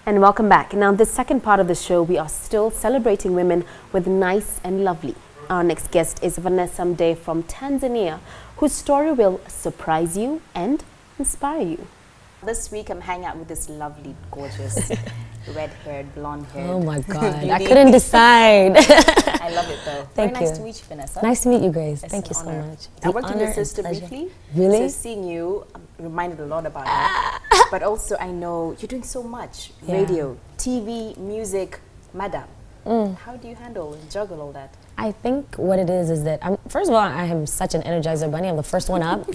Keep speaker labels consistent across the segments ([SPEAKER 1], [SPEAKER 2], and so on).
[SPEAKER 1] And welcome back. Now, in this second part of the show, we are still celebrating women with nice and lovely. Our next guest is Vanessa Mdee from Tanzania, whose story will surprise you and inspire you. This week, I'm hanging out with this lovely, gorgeous, red-haired, blonde-haired.
[SPEAKER 2] Oh my God, I couldn't decide.
[SPEAKER 1] I love it though.
[SPEAKER 2] Thank you.
[SPEAKER 1] Very nice to meet you, Vanessa.
[SPEAKER 2] Nice to meet you, Grace.
[SPEAKER 1] It's
[SPEAKER 2] Thank you
[SPEAKER 1] an honor.
[SPEAKER 2] so much.
[SPEAKER 1] I worked with your sister briefly.
[SPEAKER 2] Really?
[SPEAKER 1] So seeing you reminded a lot about you. But also, I know you're doing so much.
[SPEAKER 2] Yeah.
[SPEAKER 1] Radio, TV, music, madam. How do you handle and juggle all that?
[SPEAKER 2] I think what it is that, first of all, I am such an energizer bunny. I'm the first one up,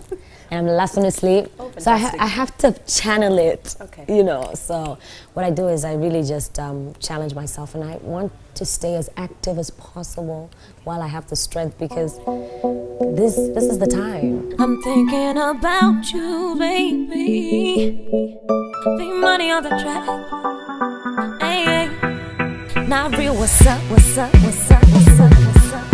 [SPEAKER 2] and I'm the last one to sleep.
[SPEAKER 1] Oh,
[SPEAKER 2] so I have to channel it,
[SPEAKER 1] okay.
[SPEAKER 2] you know. So what I do is I really just challenge myself, and I want to stay as active as possible while I have the strength, because this is the time.
[SPEAKER 3] I'm thinking about you, baby. The money on the track. Hey, hey. Not real, what's up, what's up, what's up, what's up, what's up?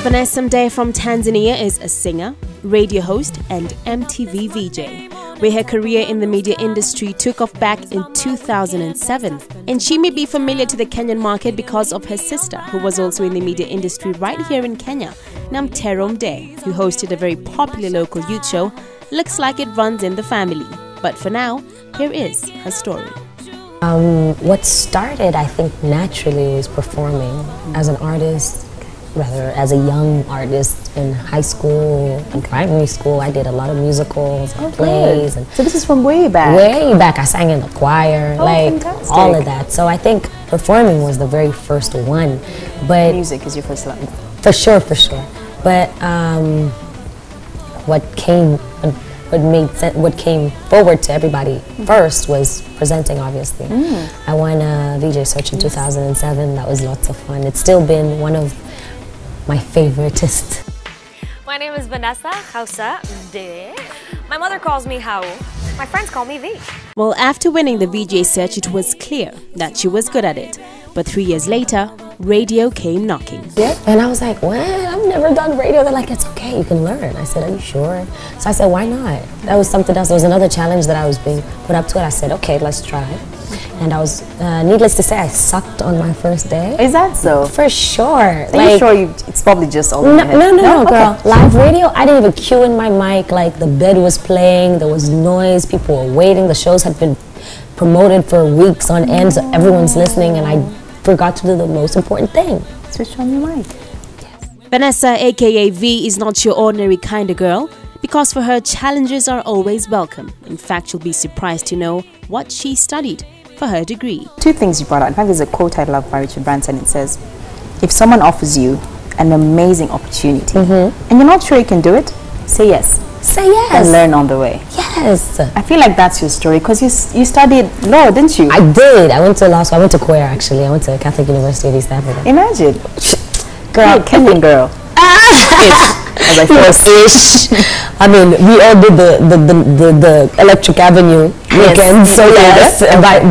[SPEAKER 1] Vanessa Mdee from Tanzania is a singer, radio host and MTV VJ, where her career in the media industry took off back in 2007. And she may be familiar to the Kenyan market because of her sister, who was also in the media industry right here in Kenya, Namtero Mdee, who hosted a very popular local youth show. Looks like it runs in the family. But for now, here is her story.
[SPEAKER 2] What started, I think, naturally was performing as an artist, rather as a young artist in high school and primary school. I did a lot of musicals and plays. And
[SPEAKER 1] so this is from way back?
[SPEAKER 2] Way back. I sang in the choir,
[SPEAKER 1] fantastic.
[SPEAKER 2] All of that. So I think performing was the very first one. But
[SPEAKER 1] music is your first love?
[SPEAKER 2] For sure, for sure. But what came forward to everybody first was presenting, obviously. I won a VJ Search in 2007. That was lots of fun. It's still been one of my favoriteest.
[SPEAKER 3] My name is Vanessa Mdee. My mother calls me Hau. My friends call me V.
[SPEAKER 1] Well, after winning the VJ Search, it was clear that she was good at it. But 3 years later, radio came knocking.
[SPEAKER 2] Yeah, and I was like, what? I've never done radio. They're like, it's okay, you can learn. I said, are you sure? So I said, why not? That was something else. There was another challenge that I was being put up to it. I said, okay, let's try. And I was, needless to say, I sucked on my first day.
[SPEAKER 1] Is that so?
[SPEAKER 2] For sure.
[SPEAKER 1] Are you sure it's probably just all in your head?
[SPEAKER 2] No, girl. Okay. Live radio, I didn't even cue in my mic. Like, the bed was playing, there was noise, people were waiting. The shows had been promoted for weeks on end, so everyone's listening, and I forgot to do the most important thing.
[SPEAKER 1] Switch on your mic. Yes. Vanessa, aka V, is not your ordinary kind of girl, because for her, challenges are always welcome. In fact, you'll be surprised to know what she studied for her degree. Two things you brought out. In fact, there's a quote I love by Richard Branson. It says, if someone offers you an amazing opportunity and you're not sure you can do it, say yes.
[SPEAKER 2] Say yes.
[SPEAKER 1] And learn on the way.
[SPEAKER 2] Yes.
[SPEAKER 1] I feel like that's your story, because you studied law, didn't you?
[SPEAKER 2] I did. I went to law school. I went to Korea, actually. I went to Catholic University of East Africa.
[SPEAKER 1] Imagine.
[SPEAKER 2] Girl.
[SPEAKER 1] Kenyan girl. As I
[SPEAKER 2] ish. I mean, we all did the Electric Avenue weekend, so yes,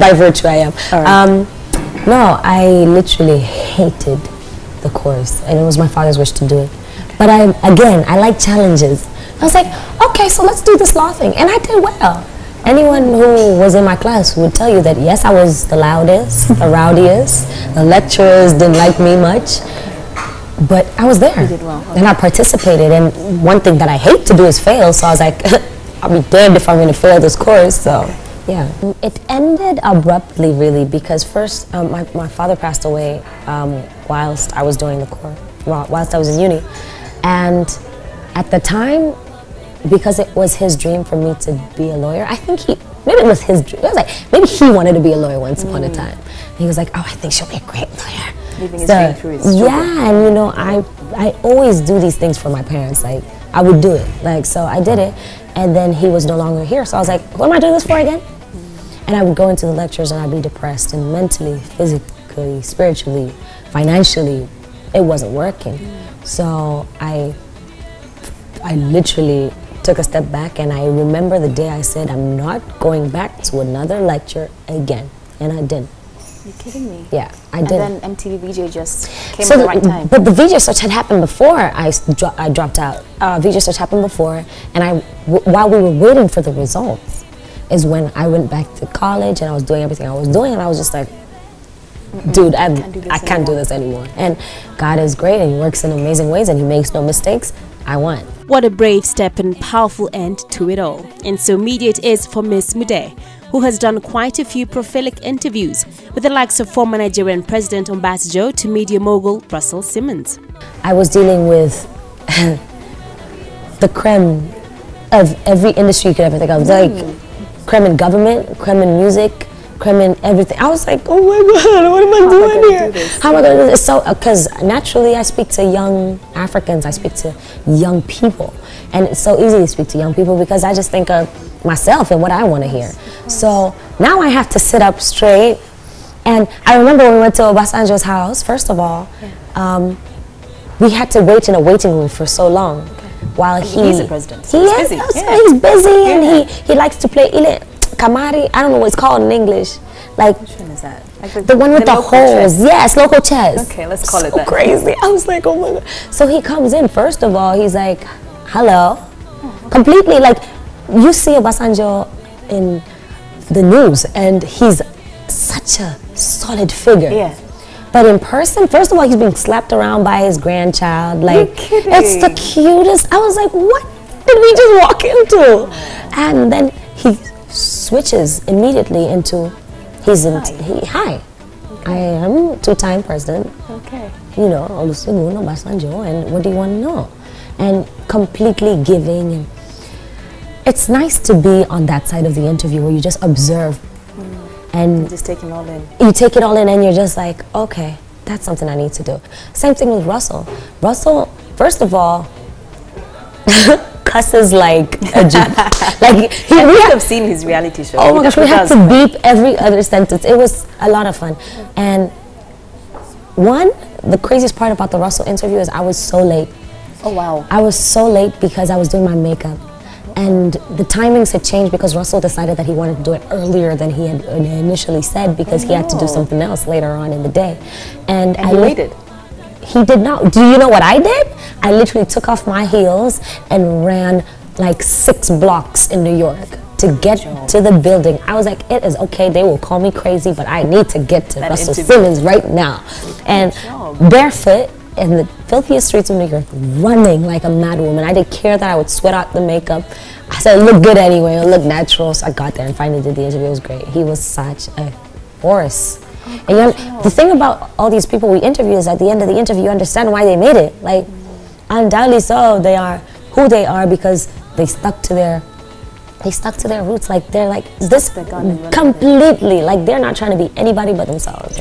[SPEAKER 2] by virtue I am. Right. No, I literally hated the course, and it was my father's wish to do it. But I like challenges. I was like, okay, so let's do this law thing, and I did well. Anyone who was in my class would tell you that yes, I was the loudest, the rowdiest. The lecturers didn't like me much. But I was there,
[SPEAKER 1] you did well. Okay.
[SPEAKER 2] And I participated, and one thing that I hate to do is fail, so I was like, I'll be damned if I'm going to fail this course, so yeah. It ended abruptly, really, because first, my father passed away whilst I was doing the course, whilst I was in uni, and at the time, because it was his dream for me to be a lawyer, I think maybe it was his dream, I was like, maybe he wanted to be a lawyer once upon a time. And he was like, oh, I think she'll be a great lawyer. Yeah, and you know, I always do these things for my parents. Like, I would do it. Like, so I did it, and then he was no longer here. So I was like, what am I doing this for again? And I would go into the lectures and I'd be depressed, and mentally, physically, spiritually, financially, it wasn't working. So I literally took a step back, and I remember the day I said, I'm not going back to another lecture again, and I didn't.
[SPEAKER 1] You're kidding me.
[SPEAKER 2] Yeah, I did.
[SPEAKER 1] And then MTV VJ just came at the right time.
[SPEAKER 2] But the VJ search had happened before I dropped out. VJ search happened before, and while we were waiting for the results, is when I went back to college and I was doing everything I was doing, and I was just like, dude, I can't do this anymore. And God is great, and He works in amazing ways, and He makes no mistakes. I won.
[SPEAKER 1] What a brave step and powerful end to it all. And so media it is for Miss Mdee, who has done quite a few prolific interviews with the likes of former Nigerian President Obasanjo to media mogul Russell Simmons.
[SPEAKER 2] I was dealing with the creme of every industry you could ever think of. Like creme in government, creme in music, creme in everything. I was like, oh my God, what am I doing here? How am I going to do this? So, because naturally I speak to young Africans, I speak to young people. And it's so easy to speak to young people because I just think of myself and what I want to hear. So now I have to sit up straight. And I remember when we went to Obasanjo's house, first of all, we had to wait in a waiting room for so long. While
[SPEAKER 1] he's the president.
[SPEAKER 2] He's busy. He's busy, and he likes to play ile kamari. I don't know what it's called in English. Like, which one is that? Like the one with the holes. Chess. Yes, local chess.
[SPEAKER 1] Okay, let's call it that.
[SPEAKER 2] Crazy. I was like, oh my God. So he comes in. First of all, he's like, hello. Completely like, you see Obasanjo in the news, and he's such a solid figure.
[SPEAKER 1] Yeah.
[SPEAKER 2] But in person, first of all, he's being slapped around by his grandchild. Like, it's the cutest. I was like, what did we just walk into? And then he switches immediately into, hi. I am two-time president.
[SPEAKER 1] Okay.
[SPEAKER 2] You know, Olusegun Obasanjo, and what do you want to know? And completely giving. And it's nice to be on that side of the interview where you just observe. And
[SPEAKER 1] you just take it all in.
[SPEAKER 2] You take it all in, and you're just like, okay, that's something I need to do. Same thing with Russell. Russell, first of all, cusses like a Jeep. Like
[SPEAKER 1] we have seen his reality show.
[SPEAKER 2] Oh my gosh, we had to beep every other sentence. It was a lot of fun. And the craziest part about the Russell interview is I was so late.
[SPEAKER 1] Oh wow.
[SPEAKER 2] I was so late because I was doing my makeup. And the timings had changed because Russell decided that he wanted to do it earlier than he had initially said because he had to do something else later on in the day. And
[SPEAKER 1] I waited.
[SPEAKER 2] He did not. Do you know what I did? I literally took off my heels and ran like 6 blocks in New York to get to the building. I was like, it is okay. They will call me crazy, but I need to get to Russell Simmons right now. And barefoot in the filthiest streets of New York, running like a mad woman. I didn't care that I would sweat out the makeup. I said, it looked good anyway, it looked natural. So I got there and finally did the interview. It was great. He was such a force. And the thing about all these people we interview is at the end of the interview, you understand why they made it. Like, undoubtedly so, they are who they are because they stuck to their roots. Like, they're like this completely. Like, they're not trying to be anybody but themselves.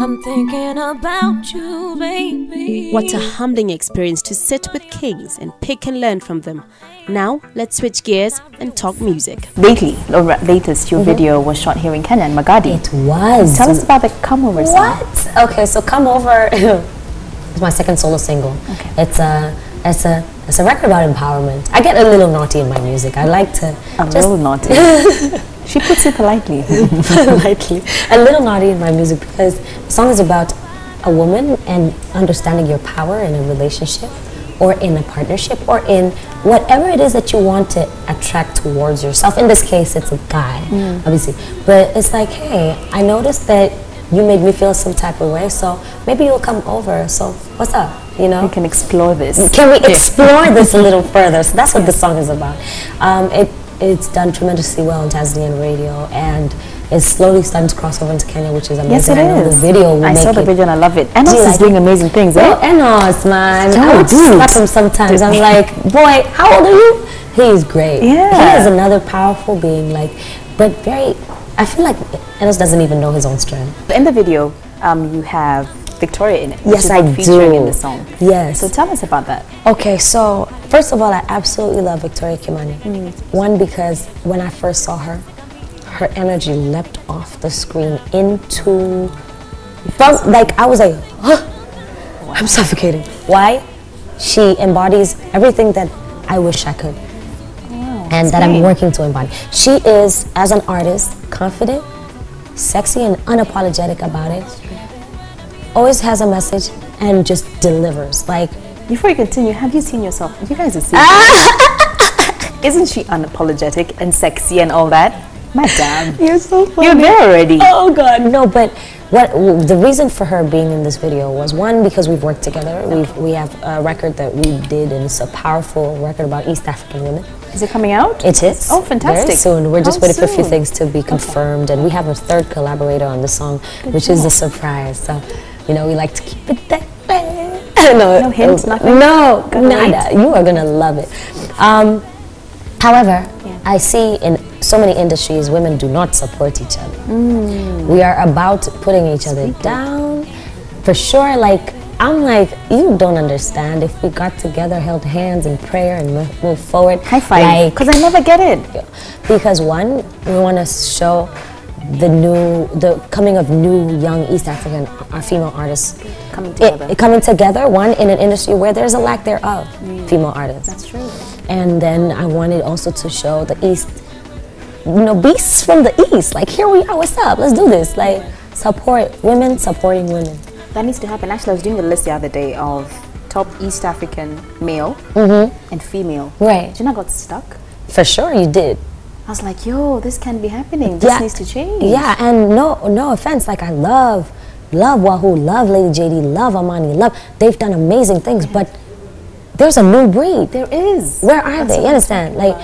[SPEAKER 3] I'm thinking about you, baby.
[SPEAKER 1] What a humbling experience to sit with kings and pick and learn from them. Now, let's switch gears and talk music. Latest, your video was shot here in Kenya, in Magadi.
[SPEAKER 2] It was.
[SPEAKER 1] Tell us about the Come Over song.
[SPEAKER 2] What? Okay, so Come Over is my second solo single. Okay. It's a record about empowerment. I get a little naughty in my music. I like to...
[SPEAKER 1] little naughty. She puts it politely.
[SPEAKER 2] Politely. A little naughty in my music because the song is about a woman and understanding your power in a relationship or in a partnership or in whatever it is that you want to attract towards yourself. In this case, it's a guy, obviously. But it's like, hey, I noticed that you made me feel some type of way, so maybe you'll come over. So what's up? You know?
[SPEAKER 1] We can explore this.
[SPEAKER 2] Can we explore this a little further? So that's what the song is about. It's done tremendously well on Tanzanian radio, and it's slowly starting to cross over into Kenya, which is amazing.
[SPEAKER 1] Yes, it is.
[SPEAKER 2] I know the video will
[SPEAKER 1] I saw the video and I love it. Enos is doing amazing things, eh?
[SPEAKER 2] Oh, Enos, man. I would slap him sometimes. I'm like, boy, how old are you? He's great.
[SPEAKER 1] Yeah.
[SPEAKER 2] He is another powerful being, like, but very, I feel like Enos doesn't even know his own strength.
[SPEAKER 1] In the video, you have Victoria in it.
[SPEAKER 2] Yes, I do.
[SPEAKER 1] Featuring in the song.
[SPEAKER 2] Yes.
[SPEAKER 1] So tell us about that.
[SPEAKER 2] Okay, so first of all, I absolutely love Victoria Kimani. One, because when I first saw her, her energy leapt off the screen into, like, I was like, huh, wow. I'm suffocating. Why? She embodies everything that I wish I could. Wow, and that I'm working to embody. She is, as an artist, confident, sexy and unapologetic about it. Always has a message and just delivers. Like,
[SPEAKER 1] before you continue, have you seen yourself? You guys have seen Isn't she unapologetic and sexy and all that? Madam,
[SPEAKER 2] you're so funny.
[SPEAKER 1] You're there already.
[SPEAKER 2] Oh God, no, but what the reason for her being in this video was, one, because we've worked together. We have a record that we did, and it's a powerful record about East African women.
[SPEAKER 1] Is it coming out?
[SPEAKER 2] It is.
[SPEAKER 1] Oh, fantastic.
[SPEAKER 2] Very soon. We're just
[SPEAKER 1] How
[SPEAKER 2] waiting for a few
[SPEAKER 1] soon?
[SPEAKER 2] things to be confirmed, and we have a third collaborator on the song, which is a surprise. So, you know, we like to keep it that way.
[SPEAKER 1] No hints, nothing?
[SPEAKER 2] No, nada. You are gonna love it. However, I see in so many industries, women do not support each other. We are about putting each other down. For sure, like, I'm like, you don't understand. If we got together, held hands in prayer and move forward.
[SPEAKER 1] High five. Because I never get it.
[SPEAKER 2] Because one, we want to show the coming of new young East African female artists
[SPEAKER 1] Coming together.
[SPEAKER 2] coming together, one, in an industry where there's a lack thereof female artists.
[SPEAKER 1] That's true.
[SPEAKER 2] And then I wanted also to show the East, you know, beasts from the East. Like, here we are, what's up? Let's do this. Like, support women supporting women.
[SPEAKER 1] That needs to happen. Actually, I was doing the list the other day of top East African male and female.
[SPEAKER 2] Right.
[SPEAKER 1] Do you know I got stuck?
[SPEAKER 2] For sure you did.
[SPEAKER 1] I was like, yo, this can't be happening. This needs to change.
[SPEAKER 2] Yeah, and no offense, like, I love Wahoo, love Lady JD, love Amani, they've done amazing things, but there's a new breed.
[SPEAKER 1] There is.
[SPEAKER 2] Where are they? You understand? Like,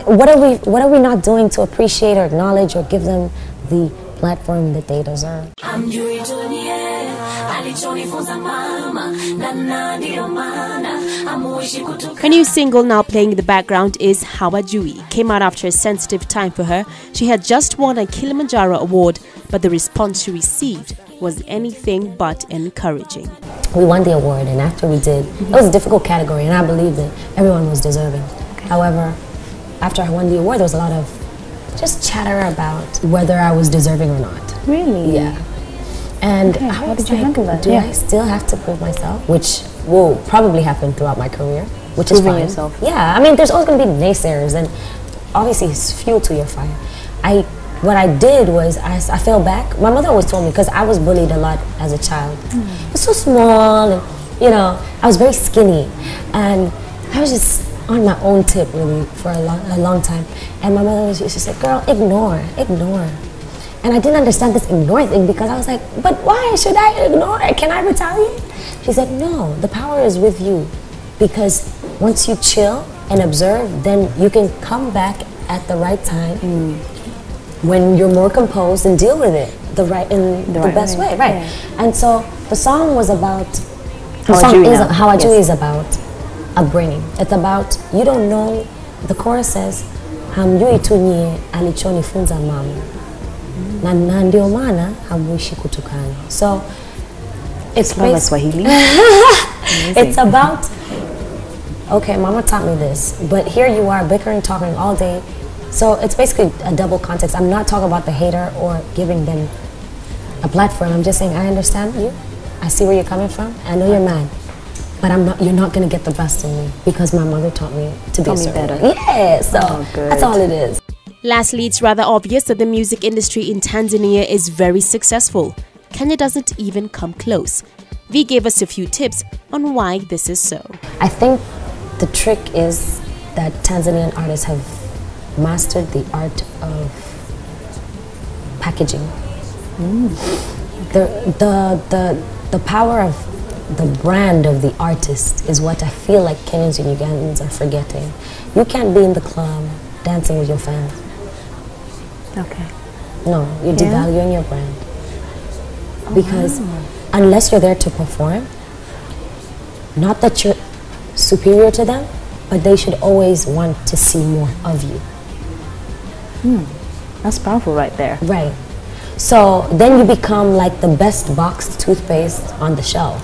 [SPEAKER 2] what are we not doing to appreciate or acknowledge or give them the platform that they deserve?
[SPEAKER 1] Her new single, now playing in the background, is Hawajui. Came out after a sensitive time for her. She had just won a Kilimanjaro award, but the response she received was anything but encouraging.
[SPEAKER 2] We won the award, and after we did, it was a difficult category, and I believe that everyone was deserving. However, after I won the award, there was a lot of just chatter about whether I was deserving or not.
[SPEAKER 1] Really?
[SPEAKER 2] Yeah. And
[SPEAKER 1] how did you handle that?
[SPEAKER 2] Do I still have to prove myself? Which will probably happen throughout my career, which is
[SPEAKER 1] Proving
[SPEAKER 2] fine.
[SPEAKER 1] yourself.
[SPEAKER 2] Yeah, I mean, there's always going to be naysayers, and obviously it's fuel to your fire. What I did was I fell back. My mother always told me, because I was bullied a lot as a child. I was so small, and you know, I was very skinny, and I was just on my own tip really for a long time. And my mother used to say, "Girl, ignore." And I didn't understand this ignore thing, because I was like, but why should I ignore? Can I retaliate? She said, no, the power is with you, because once you chill and observe, then you can come back at the right time when you're more composed and deal with it the best way. Right. Yeah. And so the song was about, Hawajui is about upbringing. It's about, you don't know, the chorus says, hamjui tunye alichonifunza mama. Na ndio maana hamuishi kutukana. So it's
[SPEAKER 1] like Swahili.
[SPEAKER 2] It's about, okay, mama taught me this, but here you are bickering, talking all day. So it's basically a double context. I'm not talking about the hater or giving them a platform. I'm just saying, I understand you. I see where you're coming from. I know you're mad, but you're not going to get the best of me, because my mother taught me to be better. Yeah, so that's all it is.
[SPEAKER 1] Lastly, it's rather obvious that the music industry in Tanzania is very successful. Kenya doesn't even come close. V gave us a few tips on why this is so.
[SPEAKER 2] I think the trick is that Tanzanian artists have mastered the art of packaging. The power of the brand of the artist is what I feel like Kenyans and Ugandans are forgetting. You can't be in the club dancing with your fans.
[SPEAKER 1] Okay.
[SPEAKER 2] No, you're devaluing your brand. Because unless you're there to perform, not that you're superior to them, but they should always want to see more of you.
[SPEAKER 1] That's powerful right there.
[SPEAKER 2] Right. So then you become like the best boxed toothpaste on the shelf.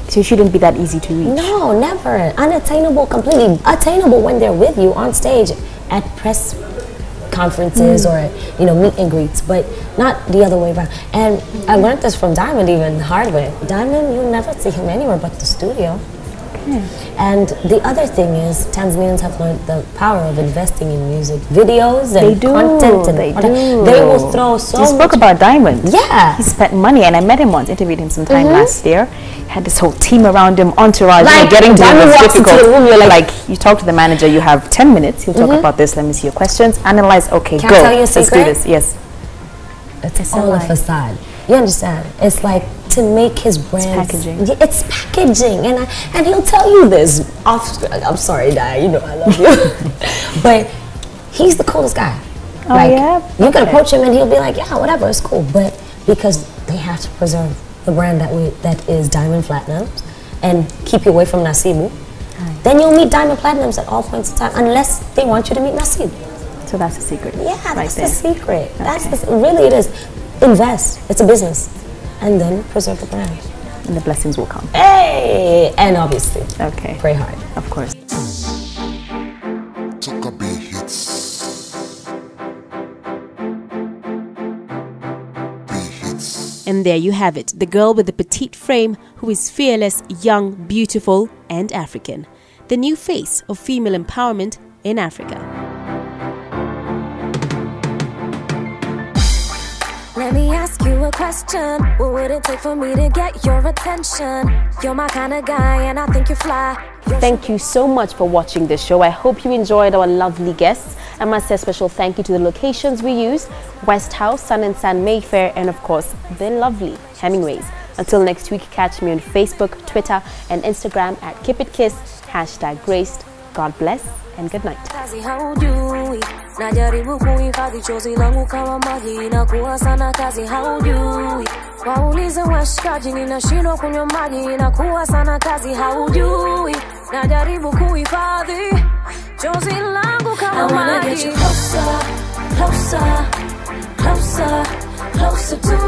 [SPEAKER 1] So you shouldn't be that easy to reach.
[SPEAKER 2] No, never. Unattainable, completely attainable when they're with you on stage at press conferences or, you know, meet and greets, but not the other way around. And I learned this from Diamond even the hard way. Diamond, you'll never see him anywhere but the studio. And the other thing is, Tanzanians have learned the power of investing in music videos and content. And they will throw so much.
[SPEAKER 4] You spoke about Diamond.
[SPEAKER 2] Yeah.
[SPEAKER 4] He spent money, and I met him once, interviewed him sometime last year. He had this whole team around him, entourage,
[SPEAKER 2] like,
[SPEAKER 4] getting to him was difficult.
[SPEAKER 2] The room, you're like
[SPEAKER 4] you talk to the manager, you have 10 minutes, he'll talk about this, let me see your questions, analyze, okay,
[SPEAKER 2] Can
[SPEAKER 4] go.
[SPEAKER 2] I tell you a
[SPEAKER 4] Let's do
[SPEAKER 2] secret?
[SPEAKER 4] this. Yes.
[SPEAKER 2] It's all a facade. You understand? It's like to make his brand.
[SPEAKER 4] It's packaging.
[SPEAKER 2] It's packaging, and he'll tell you this off. I'm sorry, Di. You know I love you, but he's the coolest guy.
[SPEAKER 4] Oh, yeah?
[SPEAKER 2] You can approach him and he'll be like, yeah, whatever, it's cool. But because they have to preserve the brand that is Diamond Platinums and keep you away from Nasibu, then you'll meet Diamond Platinums at all points in time, unless they want you to meet Nasibu.
[SPEAKER 4] So that's the secret.
[SPEAKER 2] Yeah, that's the secret.
[SPEAKER 4] Okay.
[SPEAKER 2] That's really it is. Invest. It's a business, and then preserve the brand.
[SPEAKER 4] And the blessings will come.
[SPEAKER 2] Hey, and obviously, pray hard,
[SPEAKER 4] of course.
[SPEAKER 1] And there you have it, the girl with the petite frame who is fearless, young, beautiful, and African. The new face of female empowerment in Africa.
[SPEAKER 3] Let me ask you a question. What would it take for me to get your attention? You're my kind of guy and I think you're fly.
[SPEAKER 1] Thank you so much for watching this show. I hope you enjoyed our lovely guests. I must say a special thank you to the locations we used: West House, Sun and Sand, Mayfair, and of course, the lovely Hemingways. Until next week, catch me on Facebook, Twitter, and Instagram at KeepItKiss, #Graced. God bless and good night.
[SPEAKER 3] Najaribu kuhifadhi chozi langu kama maji inakuwa sana kazi haujui. Waulize washikaji ninashindwa kunywa maji inakuwa sana kazi haujui. Najaribu kuhifadhi chozi langu kama maji. I wanna get you closer, closer, closer, closer to